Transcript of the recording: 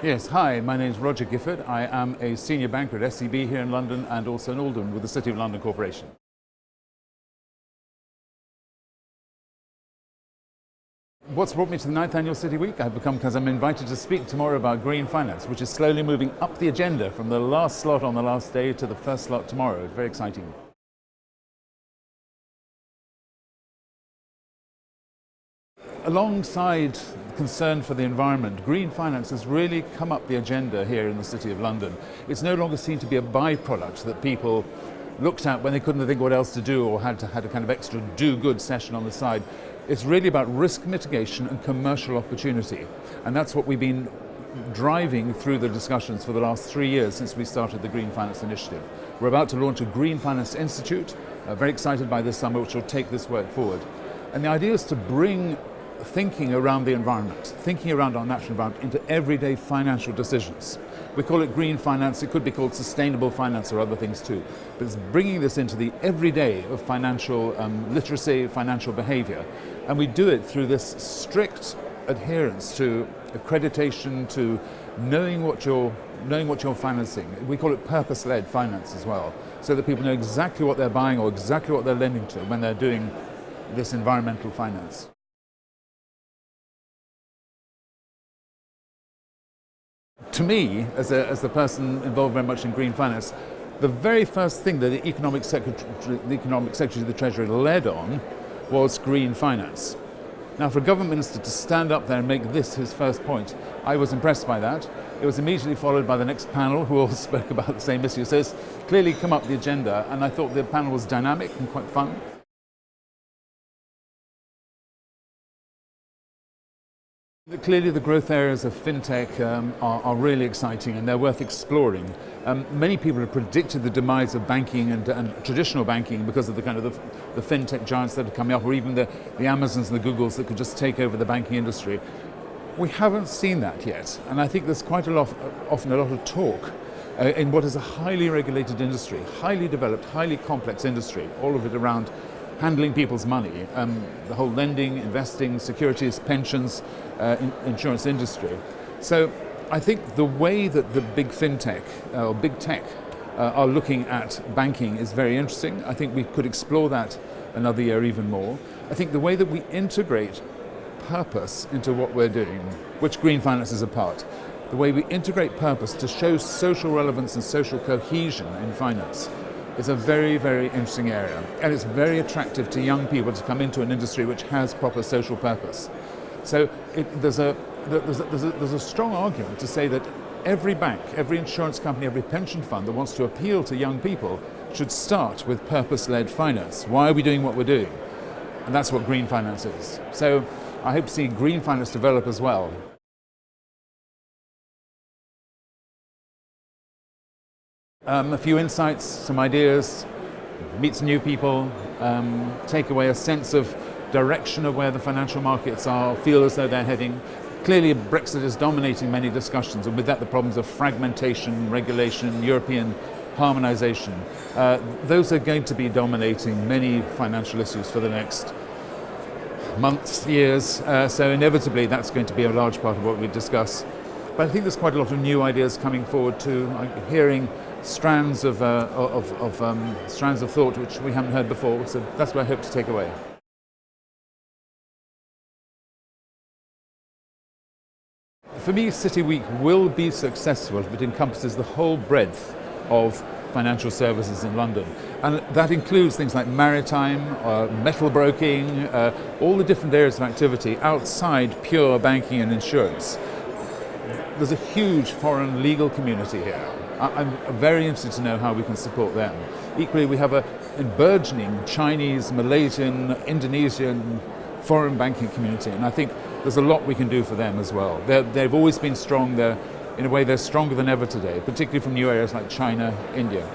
Yes, hi, my name is Roger Gifford. I am a senior banker at SEB here in London and also an alderman with the City of London Corporation. What's brought me to the 9th Annual City Week? I've become because I'm invited to speak tomorrow about green finance, which is slowly moving up the agenda from the last slot on the last day to the first slot tomorrow. It's very exciting. Alongside concern for the environment, green finance has really come up the agenda here in the City of London. It's no longer seen to be a byproduct that people looked at when they couldn't think what else to do or had a kind of extra do-good session on the side. It's really about risk mitigation and commercial opportunity. And that's what we've been driving through the discussions for the last 3 years since we started the Green Finance Initiative. We're about to launch a Green Finance Institute, very excited by this summer, which will take this work forward. And the idea is to bring thinking around the environment, thinking around our natural environment into everyday financial decisions. We call it green finance, it could be called sustainable finance or other things too, but it's bringing this into the everyday of financial literacy, financial behaviour, and we do it through this strict adherence to accreditation, to knowing what you're financing. We call it purpose-led finance as well, so that people know exactly what they're buying or exactly what they're lending to when they're doing this environmental finance. To me, as the person involved very much in green finance, the very first thing that the Economic Secretary of the Treasury led on was green finance. Now, for a government minister to stand up there and make this his first point, I was impressed by that. It was immediately followed by the next panel who all spoke about the same issue. So it's clearly come up the agenda, and I thought the panel was dynamic and quite fun. Clearly the growth areas of fintech are really exciting and they're worth exploring. Many people have predicted the demise of banking and traditional banking because of the kind of the fintech giants that are coming up, or even the Amazons and the Googles that could just take over the banking industry. We haven't seen that yet, and I think there's quite often a lot of talk in what is a highly regulated industry, highly developed, highly complex industry, all of it around handling people's money, the whole lending, investing, securities, pensions, insurance industry. So I think the way that the big fintech or big tech are looking at banking is very interesting. I think we could explore that another year even more. I think the way that we integrate purpose into what we're doing, which green finance is a part, the way we integrate purpose to show social relevance and social cohesion in finance is a very, very interesting area. And it's very attractive to young people to come into an industry which has proper social purpose. So there's a strong argument to say that every bank, every insurance company, every pension fund that wants to appeal to young people should start with purpose-led finance. Why are we doing what we're doing? And that's what green finance is. So I hope to see green finance develop as well. A few insights, some ideas, meet some new people, take away a sense of direction of where the financial markets are, feel as though they're heading. Clearly Brexit is dominating many discussions, and with that the problems of fragmentation, regulation, European harmonisation. Those are going to be dominating many financial issues for the next months, years, so inevitably that's going to be a large part of what we discuss. But I think there's quite a lot of new ideas coming forward too. I'm hearing strands of thought which we haven't heard before, so that's what I hope to take away. For me, City Week will be successful if it encompasses the whole breadth of financial services in London. And that includes things like maritime, metal broking, all the different areas of activity outside pure banking and insurance. There's a huge foreign legal community here. I'm very interested to know how we can support them. Equally, we have a burgeoning Chinese, Malaysian, Indonesian foreign banking community, and I think there's a lot we can do for them as well. They've always been strong. In a way, they're stronger than ever today, particularly from new areas like China, India.